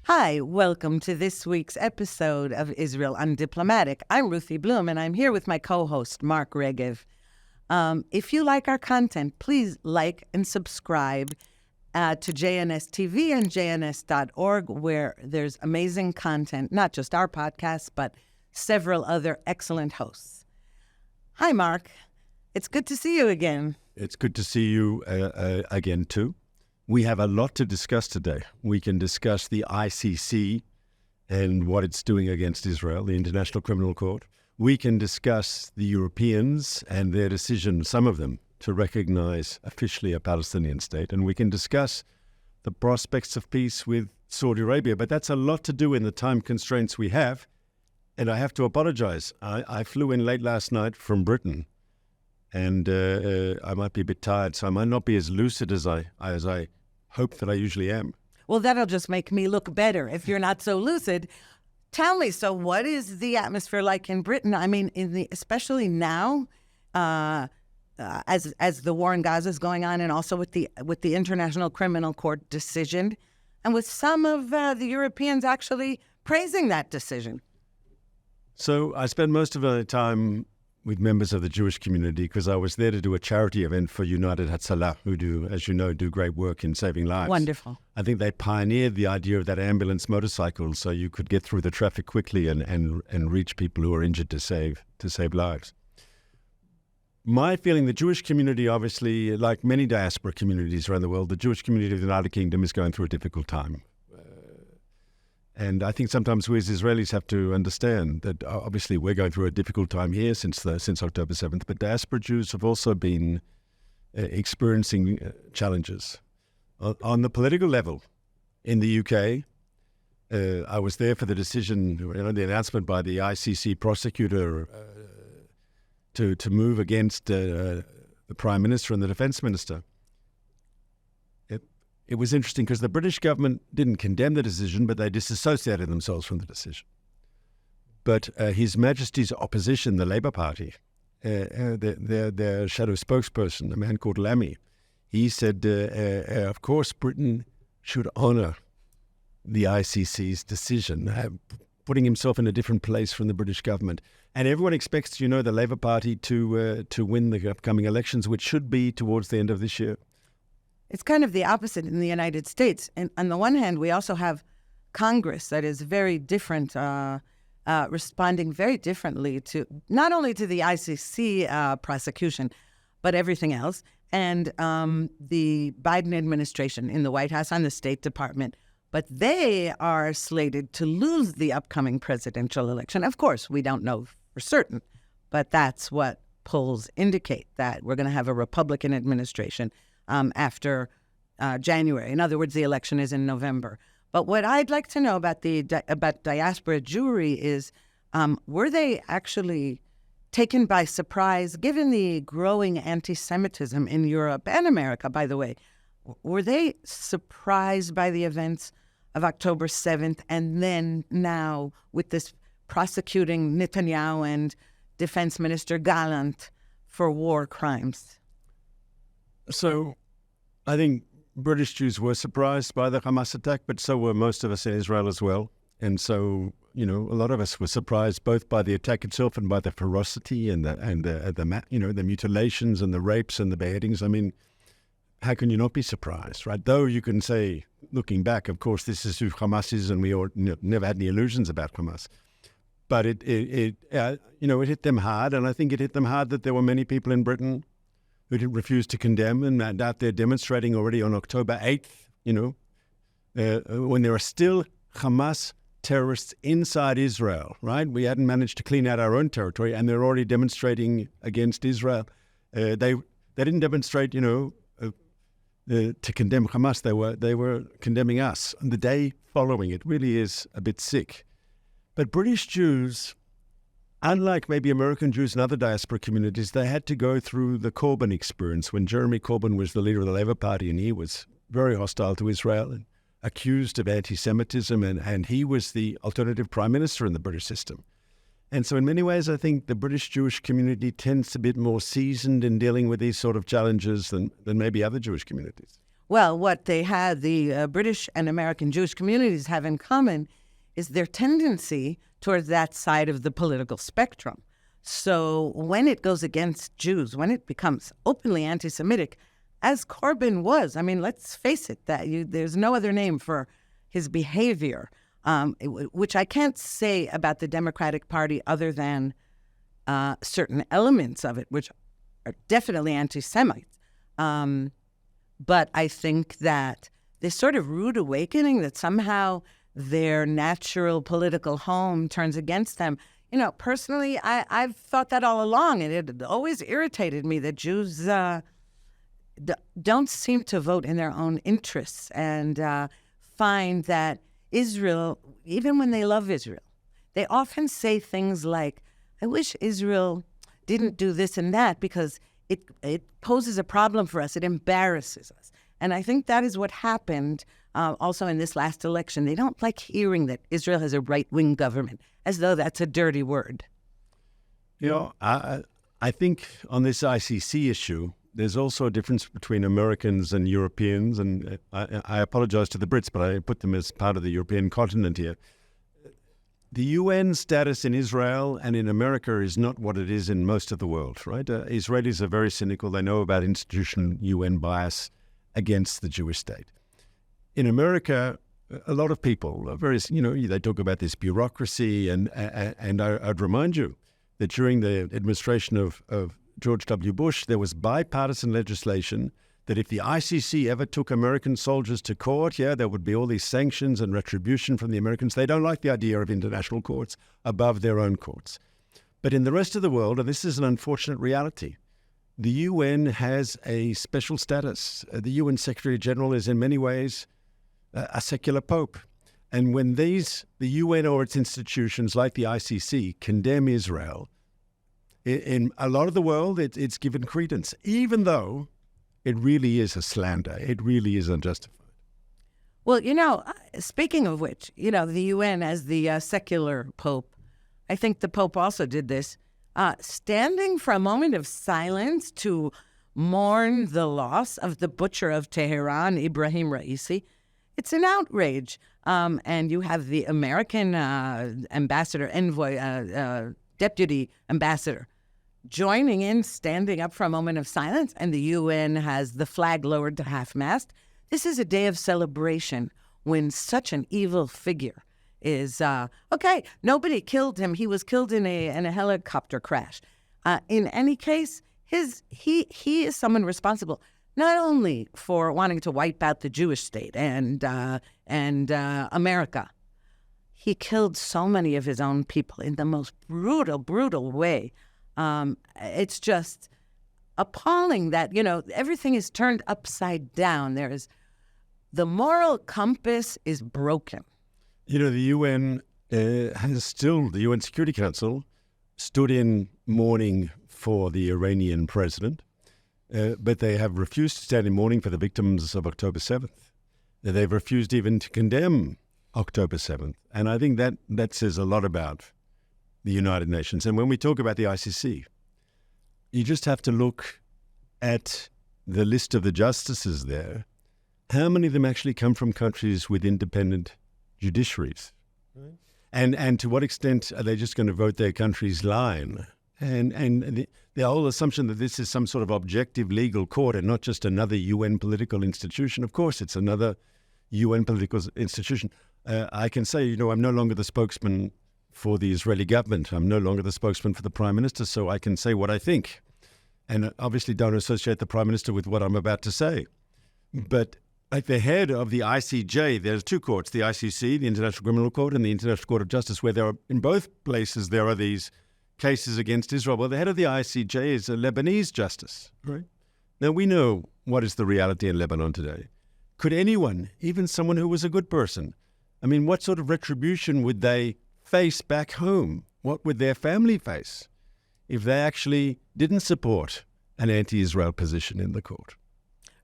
Hi, welcome to this week's episode of Israel Undiplomatic. I'm Ruthie Blum, and I'm here with my co-host, Mark Regev. If you like our content, please like and subscribe to JNS TV and jns.org, where there's amazing content, not just our podcast, but several other excellent hosts. Hi, Mark. It's good to see you again. It's good to see you again, too. We have a lot to discuss today. We can discuss the ICC and what it's doing against Israel, the International Criminal Court. We can discuss the Europeans and their decision, some of them, to recognize officially a Palestinian state. And we can discuss the prospects of peace with Saudi Arabia. But that's a lot to do in the time constraints we have. And I have to apologize. I flew in late last night from Britain. And I might be a bit tired, so I might not be as lucid as I hope that I usually am. Well, that'll just make me look better if you're not so lucid. Tell me, so what is the atmosphere like in Britain? I mean, especially now, as the war in Gaza is going on, and also with the International Criminal Court decision, and with some of the Europeans actually praising that decision. So I spend most of my time with members of the Jewish community because I was there to do a charity event for United Hatzalah, who do, as you know, do great work in saving lives. Wonderful. I think they pioneered the idea of that ambulance motorcycle so you could get through the traffic quickly and reach people who are injured to save lives. My feeling, the Jewish community, obviously, like many diaspora communities around the world, the Jewish community of the United Kingdom is going through a difficult time. And I think sometimes we as Israelis have to understand that obviously we're going through a difficult time here since October 7th, but diaspora Jews have also been experiencing challenges. On the political level, in the UK, I was there for the decision, the announcement by the ICC prosecutor to move against the Prime Minister and the Defence Minister. It was interesting because the British government didn't condemn the decision, but they disassociated themselves from the decision. But His Majesty's opposition, the Labour Party, their shadow spokesperson, a man called Lammy, he said, of course, Britain should honour the ICC's decision, putting himself in a different place from the British government. And everyone expects, the Labour Party to win the upcoming elections, which should be towards the end of this year. It's kind of the opposite in the United States. And on the one hand, we also have Congress that is very different, responding very differently to not only to the ICC prosecution, but everything else. And the Biden administration in the White House and the State Department. But they are slated to lose the upcoming presidential election. Of course, we don't know for certain, but that's what polls indicate, that we're going to have a Republican administration after January. In other words, the election is in November. But what I'd like to know about about diaspora Jewry is, were they actually taken by surprise, given the growing anti-Semitism in Europe and America, by the way? Were they surprised by the events of October 7th, and then now with this prosecuting Netanyahu and Defense Minister Gallant for war crimes? So I think British Jews were surprised by the Hamas attack, but so were most of us in Israel as well. And so, a lot of us were surprised both by the attack itself and by the ferocity and the mutilations and the rapes and the beheadings. I mean, how can you not be surprised, right? Though you can say, looking back, of course, this is who Hamas is, and we all never had any illusions about Hamas. But it hit them hard, and I think it hit them hard that there were many people in Britain who refused to condemn, and out there demonstrating already on October 8th, when there are still Hamas terrorists inside Israel, right? We hadn't managed to clean out our own territory, and they're already demonstrating against Israel. They didn't demonstrate, to condemn Hamas. They were condemning us. And the day following, it really is a bit sick. But British Jews, unlike maybe American Jews and other diaspora communities, they had to go through the Corbyn experience when Jeremy Corbyn was the leader of the Labour Party, and he was very hostile to Israel and accused of anti-Semitism, and he was the alternative prime minister in the British system. And so in many ways, I think the British Jewish community tends to be a bit more seasoned in dealing with these sort of challenges than maybe other Jewish communities. Well, what they had, the British and American Jewish communities have in common is their tendency towards that side of the political spectrum. So when it goes against Jews, when it becomes openly anti-Semitic, as Corbyn was, I mean, let's face it, there's no other name for his behavior, which I can't say about the Democratic Party other than certain elements of it, which are definitely anti-Semites. But I think that this sort of rude awakening that somehow their natural political home turns against them. You know, personally, I've thought that all along, and it always irritated me that Jews don't seem to vote in their own interests and find that Israel, even when they love Israel, they often say things like, I wish Israel didn't do this and that because it poses a problem for us. It embarrasses us. And I think that is what happened also in this last election. They don't like hearing that Israel has a right-wing government, as though that's a dirty word. You know, I think on this ICC issue, there's also a difference between Americans and Europeans, and I apologize to the Brits, but I put them as part of the European continent here. The UN status in Israel and in America is not what it is in most of the world, right? Israelis are very cynical. They know about institutional UN bias against the Jewish state. In America, a lot of people are very, they talk about this bureaucracy, and I'd remind you that during the administration of George W. Bush, there was bipartisan legislation that if the ICC ever took American soldiers to court, there would be all these sanctions and retribution from the Americans. They don't like the idea of international courts above their own courts. But in the rest of the world, and this is an unfortunate reality, the UN has a special status. The UN Secretary General is in many ways a secular pope. And when the UN or its institutions like the ICC condemn Israel, in a lot of the world, it's given credence, even though it really is a slander. It really is unjustified. Well, speaking of which, the UN as the secular pope, I think the pope also did this, standing for a moment of silence to mourn the loss of the butcher of Tehran, Ibrahim Raisi. It's an outrage. And you have the American ambassador, envoy, deputy ambassador, joining in, standing up for a moment of silence, and the UN has the flag lowered to half-mast. This is a day of celebration when such an evil figure is, okay, nobody killed him. He was killed in a helicopter crash. In any case, he is someone responsible not only for wanting to wipe out the Jewish state and America. He killed so many of his own people in the most brutal way. It's just appalling that, everything is turned upside down. The moral compass is broken. The UN the UN Security Council stood in mourning for the Iranian president, but they have refused to stand in mourning for the victims of October 7th. They've refused even to condemn October 7th. And I think that says a lot about the United Nations. And when we talk about the ICC, you just have to look at the list of the justices there. How many of them actually come from countries with independent judiciaries? Right. And to what extent are they just going to vote their country's line? And the whole assumption that this is some sort of objective legal court and not just another UN political institution. Of course, it's another UN political institution. I can say, I'm no longer the spokesman for the Israeli government. I'm no longer the spokesman for the Prime Minister, so I can say what I think. And obviously don't associate the Prime Minister with what I'm about to say. But at the head of the ICJ, there's two courts, the ICC, the International Criminal Court, and the International Court of Justice, where in both places there are these cases against Israel. Well, the head of the ICJ is a Lebanese justice. Right. Now, we know what is the reality in Lebanon today. Could anyone, even someone who was a good person, what sort of retribution would they face back home? What would their family face if they actually didn't support an anti-Israel position in the court?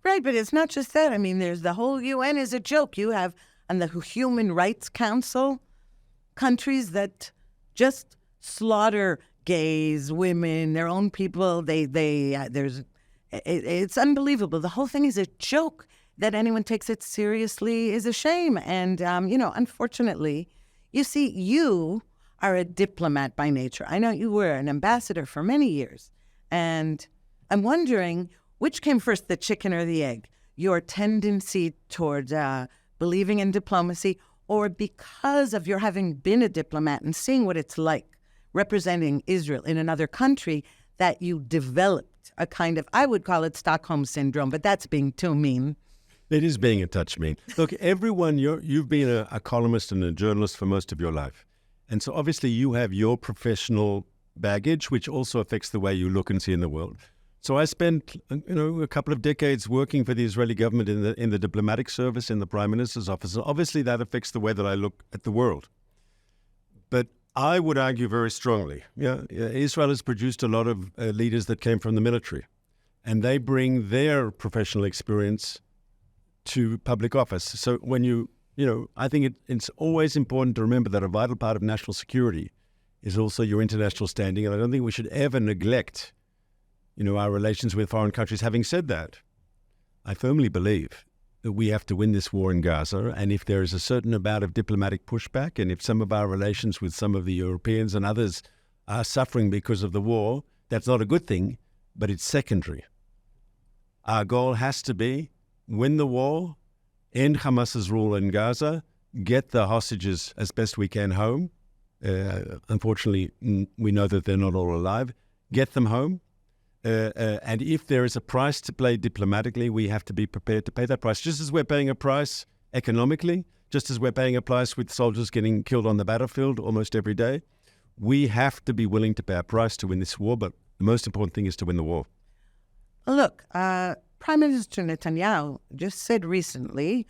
Right, but it's not just that. There's the whole UN is a joke. You have on the Human Rights Council countries that just slaughter gays, women, their own people. It's unbelievable. The whole thing is a joke. that anyone takes it seriously is a shame. And, unfortunately, you see, you are a diplomat by nature. I know you were an ambassador for many years. And I'm wondering, which came first, the chicken or the egg? Your tendency toward believing in diplomacy, or because of your having been a diplomat and seeing what it's like representing Israel in another country, that you developed a kind of, I would call it Stockholm Syndrome, but that's being too mean. It is being a touch mean. Look, everyone, you've been a columnist and a journalist for most of your life. And so obviously you have your professional baggage, which also affects the way you look and see in the world. So I spent, a couple of decades working for the Israeli government in the diplomatic service, in the Prime Minister's office. And obviously that affects the way that I look at the world. But I would argue very strongly, Israel has produced a lot of leaders that came from the military, and they bring their professional experience to public office. So when I think it's always important to remember that a vital part of national security is also your international standing, and I don't think we should ever neglect our relations with foreign countries. Having said that, I firmly believe that we have to win this war in Gaza, and if there is a certain amount of diplomatic pushback, and if some of our relations with some of the Europeans and others are suffering because of the war, that's not a good thing, but it's secondary. Our goal has to be win the war, end Hamas's rule in Gaza, get the hostages as best we can home. Unfortunately, we know that they're not all alive. Get them home. And if there is a price to pay diplomatically, we have to be prepared to pay that price. Just as we're paying a price economically, just as we're paying a price with soldiers getting killed on the battlefield almost every day, we have to be willing to pay a price to win this war. But the most important thing is to win the war. Look, Prime Minister Netanyahu just said recently,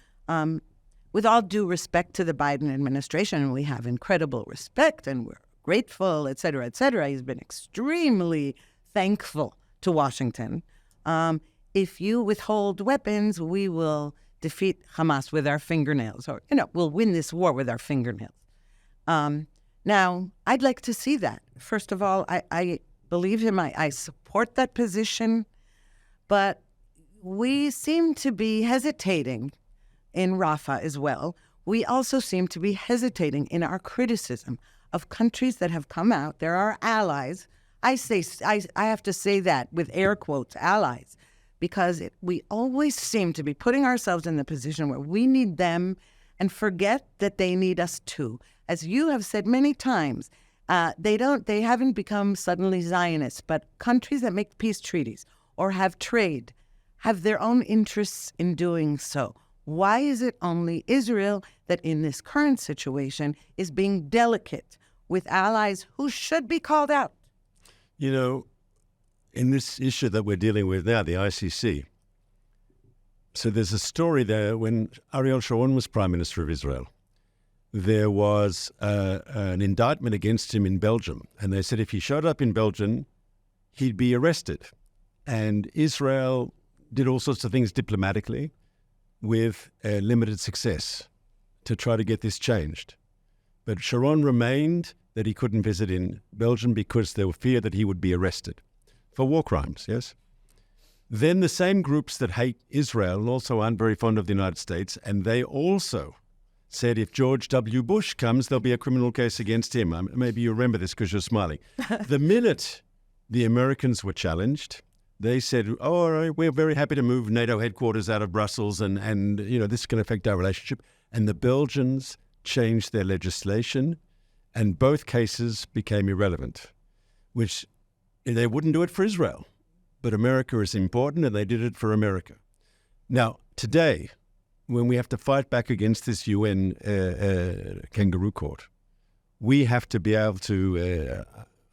with all due respect to the Biden administration, we have incredible respect and we're grateful, et cetera, he's been extremely thankful to Washington. If you withhold weapons, we will defeat Hamas with our fingernails, or, we'll win this war with our fingernails. Now, I'd like to see that. First of all, I believe him. I support that position, but we seem to be hesitating in Rafah as well. We also seem to be hesitating in our criticism of countries that have come out. There are allies. I have to say that with air quotes, allies, because we always seem to be putting ourselves in the position where we need them and forget that they need us too. As you have said many times, they haven't become suddenly Zionists, but countries that make peace treaties or have trade have their own interests in doing so. Why is it only Israel that in this current situation is being delicate with allies who should be called out? In this issue that we're dealing with now, the ICC, so there's a story there. When Ariel Sharon was Prime Minister of Israel, there was an indictment against him in Belgium. And they said if he showed up in Belgium, he'd be arrested. And Israel did all sorts of things diplomatically with limited success to try to get this changed. But Sharon remained that he couldn't visit in Belgium because there were fear that he would be arrested for war crimes, yes? Then the same groups that hate Israel also aren't very fond of the United States, and they also said if George W. Bush comes, there'll be a criminal case against him. Maybe you remember this because you're smiling. The minute the Americans were challenged, they said, all right, we're very happy to move NATO headquarters out of Brussels and this can affect our relationship. And the Belgians changed their legislation, and both cases became irrelevant, which they wouldn't do it for Israel. But America is important, and they did it for America. Now, today, when we have to fight back against this UN kangaroo court, we have to be able to,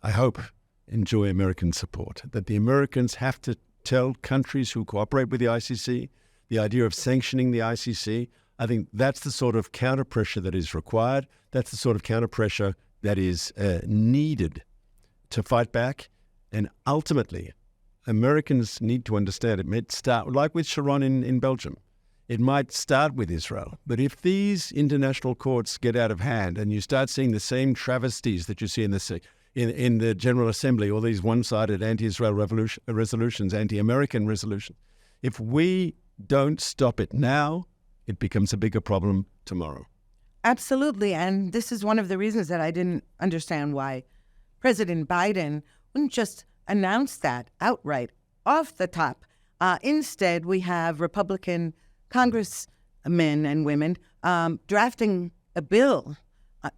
I hope, enjoy American support, that the Americans have to tell countries who cooperate with the ICC, the idea of sanctioning the ICC. I think that's the sort of counter-pressure that is required. That's the sort of counter-pressure that is needed to fight back. And ultimately, Americans need to understand it might start, like with Sharon in Belgium, it might start with Israel. But if these international courts get out of hand and you start seeing the same travesties that you see in the General Assembly, all these one-sided anti-Israel resolutions, anti-American resolutions, if we don't stop it now, it becomes a bigger problem tomorrow. Absolutely. And this is one of the reasons that I didn't understand why President Biden wouldn't just announce that outright off the top. Instead, we have Republican congressmen and women drafting a bill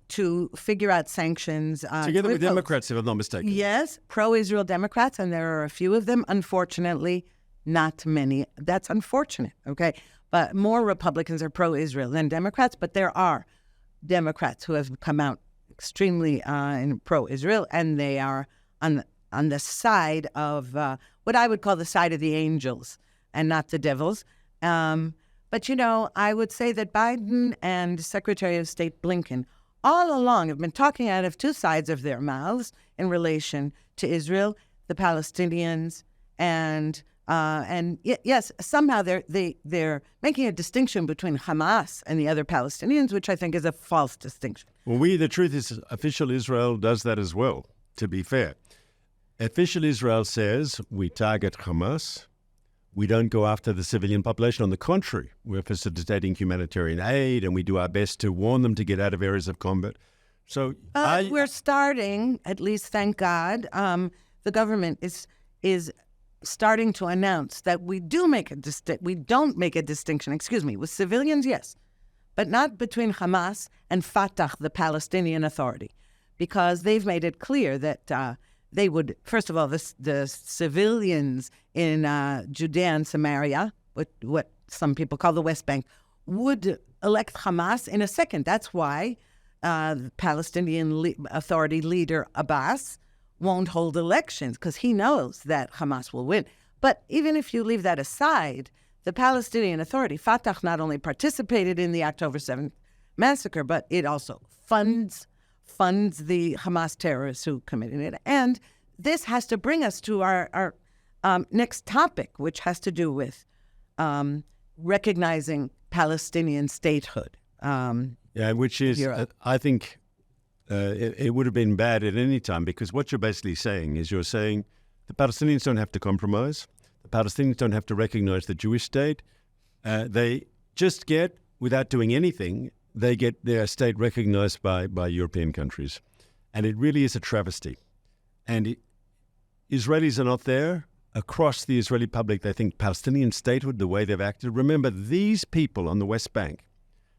to figure out sanctions. Together with Democrats, if I'm not mistaken. Yes, pro-Israel Democrats, and there are a few of them. Unfortunately, not many. That's unfortunate, okay? But more Republicans are pro-Israel than Democrats, but there are Democrats who have come out extremely pro-Israel, and they are on the side of what I would call the side of the angels and not the devils. But, I would say that Biden and Secretary of State Blinken all along have been talking out of two sides of their mouths in relation to Israel, the Palestinians, and yes, somehow they're making a distinction between Hamas and the other Palestinians, which I think is a false distinction. Well, the truth is, official Israel does that as well, to be fair. Official Israel says we target Hamas. We don't go after the civilian population. On the contrary, we're facilitating humanitarian aid, and we do our best to warn them to get out of areas of combat. So we're starting, at least, thank God, the government is starting to announce that we don't make a distinction, with civilians, yes, but not between Hamas and Fatah, the Palestinian Authority, because they've made it clear that they would, first of all, the civilians in Judea and Samaria, what some people call the West Bank, would elect Hamas in a second. That's why the Palestinian Authority leader Abbas won't hold elections, because he knows that Hamas will win. But even if you leave that aside, the Palestinian Authority, Fatah, not only participated in the October 7th massacre, but it also funds the Hamas terrorists who committed it. And this has to bring us to our next topic, which has to do with recognizing Palestinian statehood. Which is, I think, it would have been bad at any time, because what you're basically saying is you're saying the Palestinians don't have to compromise. The Palestinians don't have to recognize the Jewish state. They just get, without doing anything, they get their state recognized by European countries. And it really is a travesty. And Israelis are not there. Across the Israeli public, they think Palestinian statehood, the way they've acted. Remember, these people on the West Bank,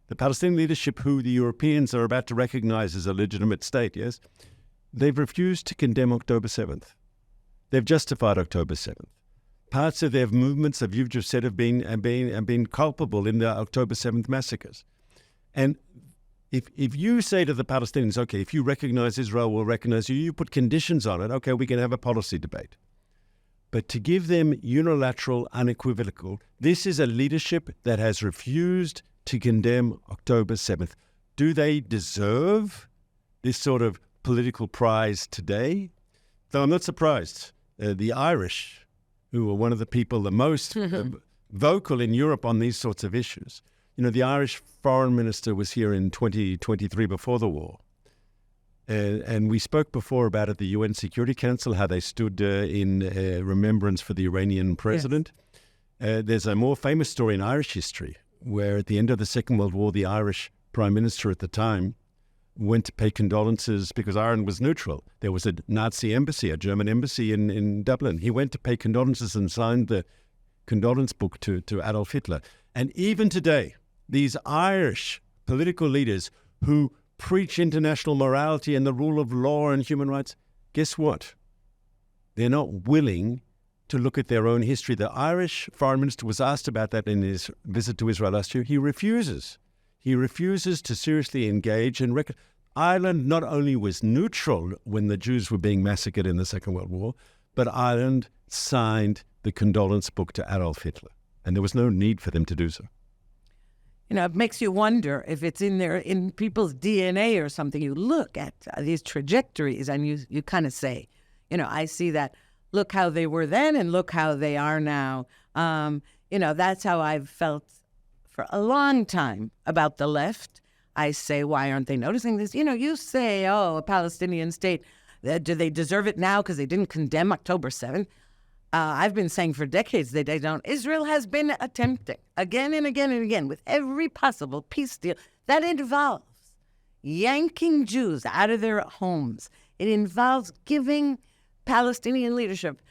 the Palestinian leadership who the Europeans are about to recognize as a legitimate state, yes, they've refused to condemn October 7th. They've justified October 7th. Parts of their movements, as you've just said, have been culpable in the October 7th massacres. And if you say to the Palestinians, okay, if you recognize Israel, we'll recognize you, you put conditions on it, okay, we can have a policy debate. But to give them unilateral, unequivocal, this is a leadership that has refused to condemn October 7th. Do they deserve this sort of political prize today? Though I'm not surprised. The Irish, who are one of the people the most vocal in Europe on these sorts of issues, the Irish foreign minister was here in 2023 before the war. And we spoke before about at the UN Security Council how they stood in remembrance for the Iranian president. Yes. There's a more famous story in Irish history where at the end of the Second World War, the Irish Prime Minister at the time went to pay condolences because Ireland was neutral. There was a Nazi embassy, a German embassy in Dublin. He went to pay condolences and signed the condolence book to Adolf Hitler. And even today, these Irish political leaders who preach international morality and the rule of law and human rights, guess what? They're not willing to look at their own history. The Irish foreign minister was asked about that in his visit to Israel last year. He refuses. He refuses to seriously engage and Ireland not only was neutral when the Jews were being massacred in the Second World War, but Ireland signed the condolence book to Adolf Hitler. And there was no need for them to do so. It makes you wonder if it's in people's DNA or something. You look at these trajectories and you kind of say, I see that, look how they were then and look how they are now. That's how I've felt for a long time about the left. I say, why aren't they noticing this? You say, a Palestinian state, do they deserve it now because they didn't condemn October 7th? I've been saying for decades that they don't. Israel has been attempting again and again and again with every possible peace deal that involves yanking Jews out of their homes. It involves giving Palestinian leadership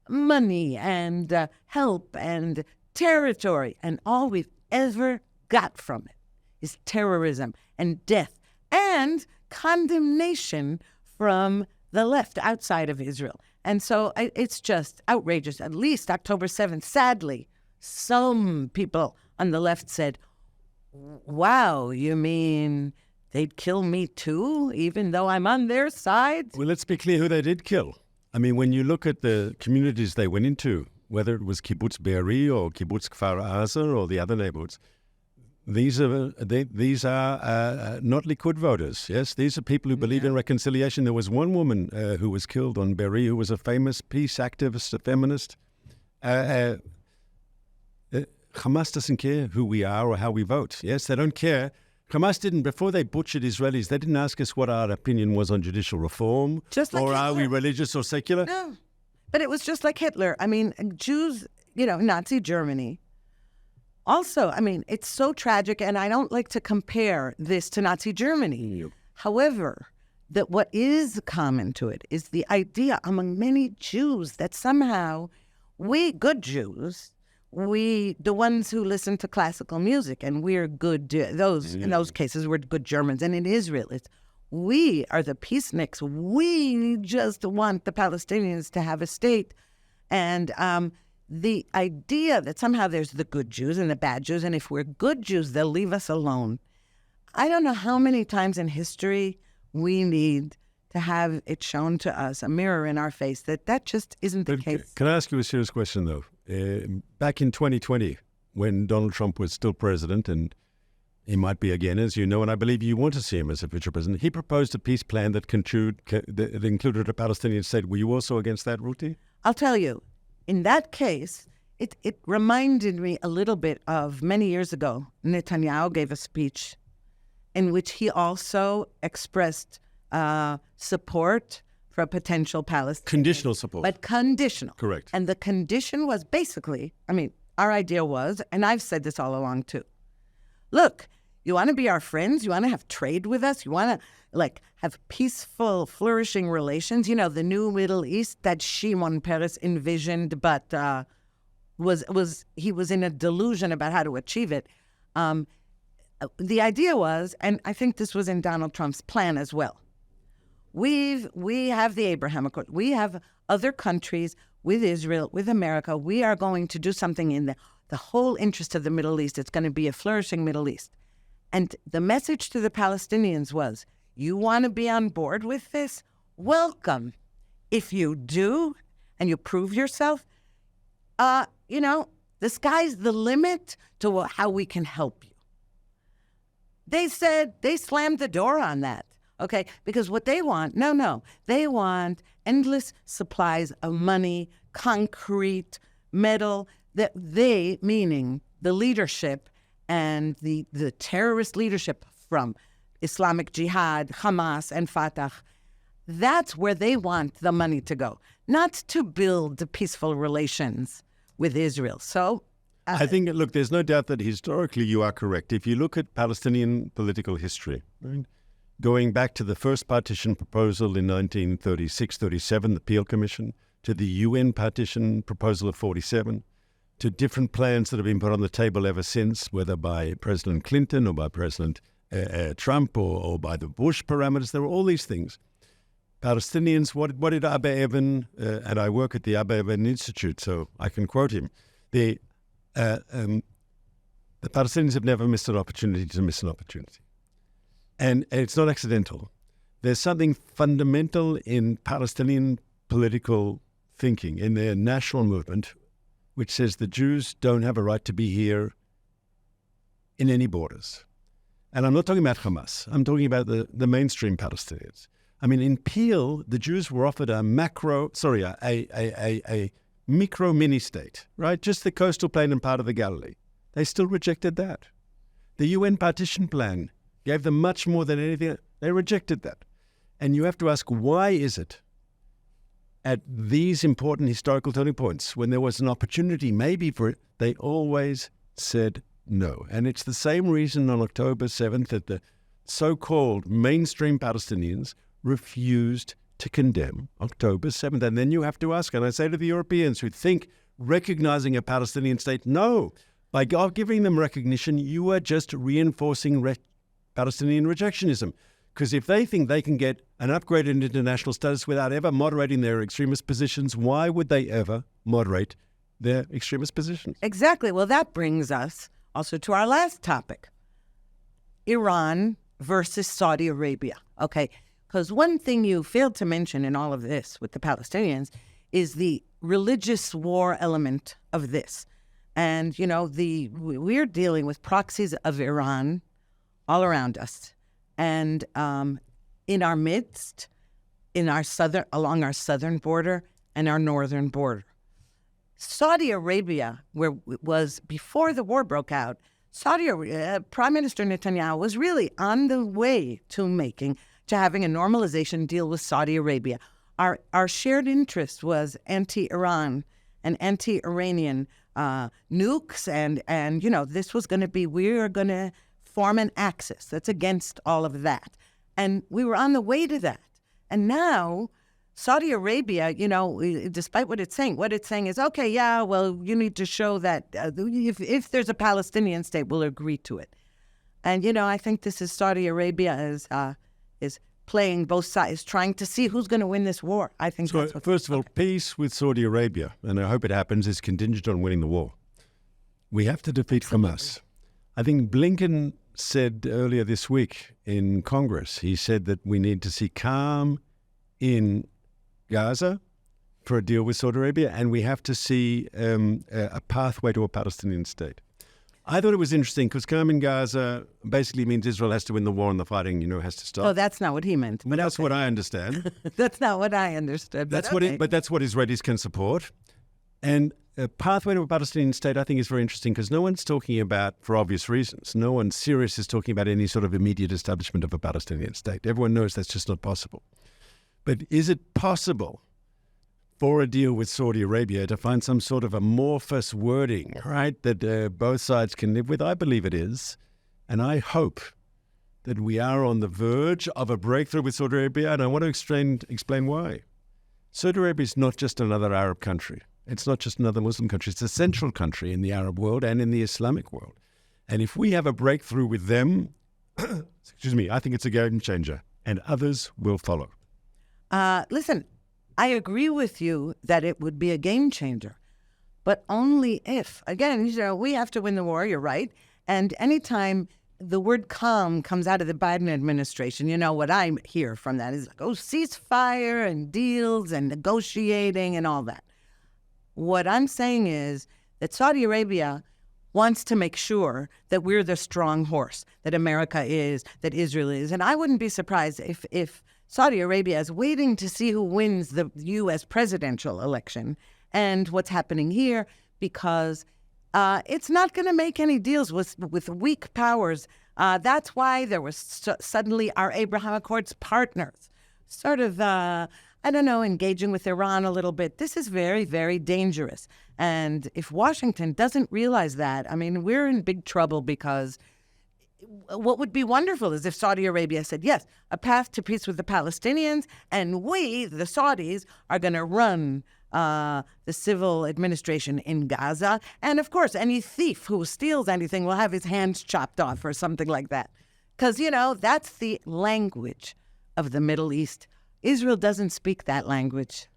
money and help and territory. And all we've ever got from it is terrorism and death and condemnation from the left outside of Israel. And so it's just outrageous. At least October 7th, sadly, some people on the left said, wow, you mean they'd kill me too, even though I'm on their side? Well, let's be clear who they did kill. I mean, when you look at the communities they went into, whether it was Kibbutz Be'eri or Kibbutz Kfar Aza or the other neighborhoods, these are not Likud voters. Yes, these are people who believe in reconciliation. There was one woman who was killed on Be'eri who was a famous peace activist, a feminist. Hamas doesn't care who we are or how we vote. Yes, they don't care. Hamas didn't, before they butchered Israelis, they didn't ask us what our opinion was on judicial reform, just like or Hitler. Are we religious or secular? No, but it was just like Hitler. I mean, Jews, Nazi Germany. Also, I mean, it's so tragic, and I don't like to compare this to Nazi Germany. Yep. However, that what is common to it is the idea among many Jews that somehow we, good Jews, the ones who listen to classical music, and we're good, in those cases, we're good Germans. And in Israel, we are the peaceniks. We just want the Palestinians to have a state. And the idea that somehow there's the good Jews and the bad Jews, and if we're good Jews, they'll leave us alone. I don't know how many times in history we need to have it shown to us, a mirror in our face, that just isn't the case. Can I ask you a serious question, though? Back in 2020, when Donald Trump was still president, and he might be again, as you know, and I believe you want to see him as a future president, he proposed a peace plan that included a Palestinian state. Were you also against that, Ruthie? I'll tell you, in that case, it reminded me a little bit of many years ago, Netanyahu gave a speech in which he also expressed support for a potential Palestine. Conditional support. But conditional. Correct. And the condition was basically, our idea was, and I've said this all along too, look, you want to be our friends? You want to have trade with us? You want to have peaceful, flourishing relations? The new Middle East that Shimon Peres envisioned, but he was in a delusion about how to achieve it. The idea was, and I think this was in Donald Trump's plan as well, we have the Abraham Accord. We have other countries with Israel, with America. We are going to do something in the whole interest of the Middle East. It's going to be a flourishing Middle East. And the message to the Palestinians was, you want to be on board with this? Welcome. If you do, and you prove yourself, the sky's the limit to how we can help you. They slammed the door on that, okay? Because what they want, they want endless supplies of money, concrete, metal, that they, meaning the leadership and the terrorist leadership from Islamic Jihad, Hamas, and Fatah, that's where they want the money to go, not to build peaceful relations with Israel. So I think, look, there's no doubt that historically you are correct. If you look at Palestinian political history, right, going back to the first partition proposal in 1936-37, the Peel Commission, to the UN partition proposal of 47, to different plans that have been put on the table ever since, whether by President Clinton or by President Trump or by the Bush parameters, there were all these things. Palestinians, what did Abba Eban, and I work at the Abba Eban Institute, so I can quote him, the Palestinians have never missed an opportunity to miss an opportunity. And it's not accidental. There's something fundamental in Palestinian political thinking, in their national movement, which says the Jews don't have a right to be here in any borders. And I'm not talking about Hamas. I'm talking about the mainstream Palestinians. I mean, in Peel, the Jews were offered a micro mini-state, right? Just the coastal plain and part of the Galilee. They still rejected that. The UN partition plan gave them much more than anything. They rejected that. And you have to ask, why is it at these important historical turning points, when there was an opportunity maybe for it, they always said no. And it's the same reason on October 7th that the so-called mainstream Palestinians refused to condemn October 7th. And then you have to ask, and I say to the Europeans who think recognizing a Palestinian state, no, by giving them recognition, you are just reinforcing Palestinian rejectionism. Because if they think they can get an upgraded international status without ever moderating their extremist positions, why would they ever moderate their extremist positions? Exactly. Well, that brings us also to our last topic, Iran versus Saudi Arabia. Okay, because one thing you failed to mention in all of this with the Palestinians is the religious war element of this. And, you know, we're dealing with proxies of Iran all around us. And in our midst, along our southern border and our northern border. Saudi Arabia, where it was before the war broke out, Prime Minister Netanyahu was really on the way to having a normalization deal with Saudi Arabia. Our shared interest was anti-Iran and anti-Iranian nukes, and you know, this was going to be, we are going to form an axis that's against all of that. And we were on the way to that. And now Saudi Arabia, you know, despite what it's saying is, okay, yeah, well, you need to show that if there's a Palestinian state, we'll agree to it. And, you know, I think this is Saudi Arabia is playing both sides, trying to see who's going to win this war. I think so. That's what. First of all, peace with Saudi Arabia, and I hope it happens, is contingent on winning the war. We have to defeat Hamas. I think Blinken said earlier this week in Congress, he said that we need to see calm in Gaza for a deal with Saudi Arabia, and we have to see a pathway to a Palestinian state. I thought it was interesting because calm in Gaza basically means Israel has to win the war and the fighting, you know, has to stop. Oh, that's not what he meant. But that's what I understand. That's not what I understood. But that's what Israelis can support. And a pathway to a Palestinian state, I think, is very interesting because no one's talking about, for obvious reasons, no one serious is talking about any sort of immediate establishment of a Palestinian state. Everyone knows that's just not possible. But is it possible for a deal with Saudi Arabia to find some sort of amorphous wording, right, that both sides can live with? I believe it is. And I hope that we are on the verge of a breakthrough with Saudi Arabia. And I want to explain why. Saudi Arabia is not just another Arab country. It's not just another Muslim country. It's a central country in the Arab world and in the Islamic world. And if we have a breakthrough with them, excuse me, I think it's a game changer, and others will follow. Listen, I agree with you that it would be a game changer, but only if, again, you know, we have to win the war, you're right. And anytime the word calm comes out of the Biden administration, you know, what I hear from that is like, oh, ceasefire and deals and negotiating and all that. What I'm saying is that Saudi Arabia wants to make sure that we're the strong horse, that America is, that Israel is. And I wouldn't be surprised if Saudi Arabia is waiting to see who wins the U.S. presidential election and what's happening here, because it's not going to make any deals with weak powers. That's why there was suddenly our Abraham Accords partners sort of, engaging with Iran a little bit. This is very, very dangerous. And if Washington doesn't realize that, I mean, we're in big trouble, because what would be wonderful is if Saudi Arabia said, yes, a path to peace with the Palestinians, and we, the Saudis, are going to run the civil administration in Gaza. And of course, any thief who steals anything will have his hands chopped off or something like that. Because, you know, that's the language of the Middle East. Israel doesn't speak that language.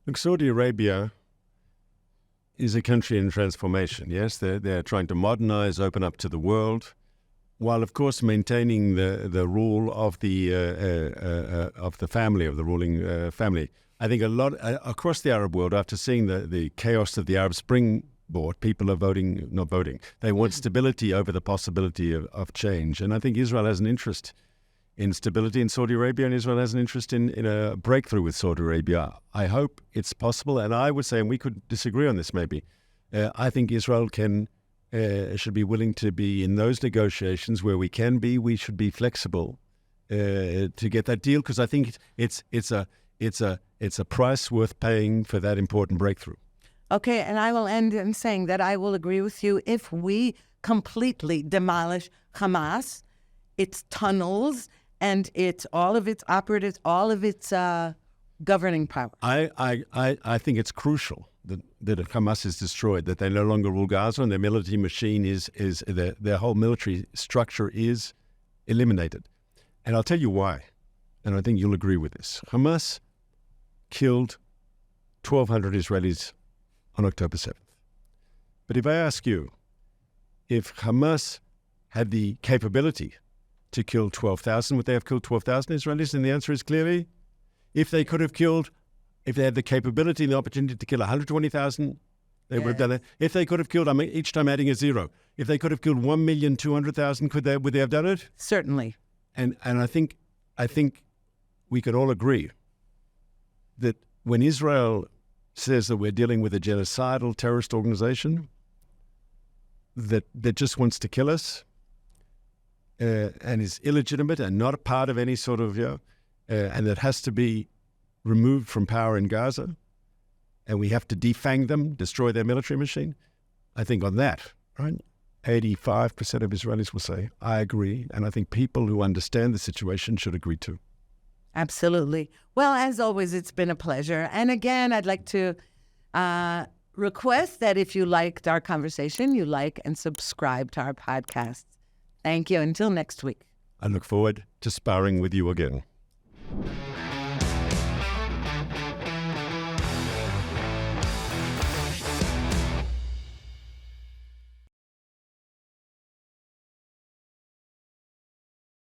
Look, Saudi Arabia is a country in transformation, yes? They're trying to modernize, open up to the world, while, of course, maintaining the rule of the family, of the ruling family. I think a lot across the Arab world, after seeing the chaos of the Arab Spring brought, people are not voting. They want stability over the possibility of change. And I think Israel has an interest in stability in Saudi Arabia, and Israel has an interest in a breakthrough with Saudi Arabia. I hope it's possible, and I would say, and we could disagree on this maybe, I think Israel should be willing to be in those negotiations where we can be. We should be flexible to get that deal, because I think it's a It's a price worth paying for that important breakthrough. Okay, and I will end in saying that I will agree with you if we completely demolish Hamas, its tunnels, and all of its operatives, all of its governing power. I think it's crucial that Hamas is destroyed, that they no longer rule Gaza, and their military machine their whole military structure is eliminated. And I'll tell you why, and I think you'll agree with this. Hamas killed 1,200 Israelis on October 7th. But if I ask you, if Hamas had the capability to kill 12,000, would they have killed 12,000 Israelis? And the answer is clearly, if they had the capability and the opportunity to kill 120,000, they would have done it. If they could have killed, each time adding a zero, if they could have killed 1,200,000, would they have done it? Certainly. And I think we could all agree that when Israel says that we're dealing with a genocidal terrorist organization that just wants to kill us and is illegitimate and not a part of any sort of, and that has to be removed from power in Gaza, and we have to defang them, destroy their military machine, I think on that, right, 85% of Israelis will say, I agree, and I think people who understand the situation should agree too. Absolutely. Well, as always, it's been a pleasure. And again, I'd like to request that if you liked our conversation, you like and subscribe to our podcast. Thank you. Until next week. I look forward to sparring with you again.